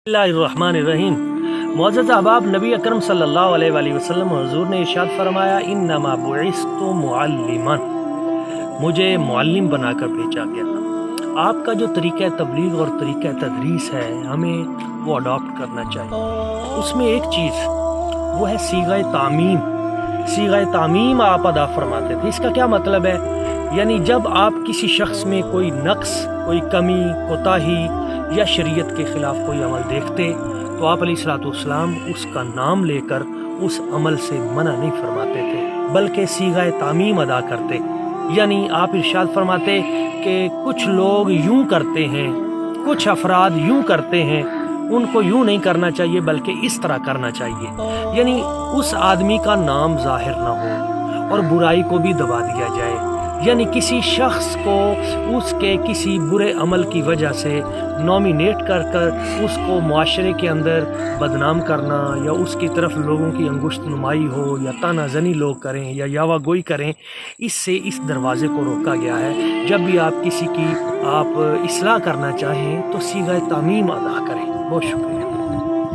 बिस्मिल्लाहिर्रहमानिर्रहीम। मुअज़्ज़ज़ अहबाब, नबी अकरम सल्लल्लाहु अलैहि वसल्लम हुज़ूर ने इरशाद फरमाया, इन्नमा बुइस्तु मुअल्लिमन, मुझे मुअल्लिम बनाकर भेजा गया। आपका जो तरीक़ा तबलीग और तरीक़ा तदरीस है, हमें वो अडॉप्ट करना चाहिए। उसमें एक चीज़ वो है सीग़ाए तामीम। सीग़ाए तामीम आप अदा फरमाते थे। इसका क्या मतलब है? यानी जब आप किसी शख्स में कोई नक्स, कोई कमी, कोताही या शरीयत के ख़िलाफ़ कोई अमल देखते तो आप अलैहिस्सलाम उसका नाम लेकर उस अमल से मना नहीं फरमाते थे, बल्कि सीग़ाए तामीम अदा करते। यानी आप इरशाद फरमाते कि कुछ लोग यूं करते हैं, कुछ अफराद यूं करते हैं, उनको यूं नहीं करना चाहिए बल्कि इस तरह करना चाहिए। यानी उस आदमी का नाम ज़ाहिर ना हो और बुराई को भी दबा दिया जाए। यानी किसी शख्स को उसके किसी बुरे अमल की वजह से नॉमिनेट कर कर उसको मुआशरे के अंदर बदनाम करना या उसकी तरफ लोगों की अंगुश्त नुमाई हो या तानाज़नी लोग करें या यावा गोई करें, इससे इस दरवाज़े को रोका गया है। जब भी आप किसी की आप इस्लाह करना चाहें तो सीग़ाए तामीम अदा करें। बहुत शुक्रिया।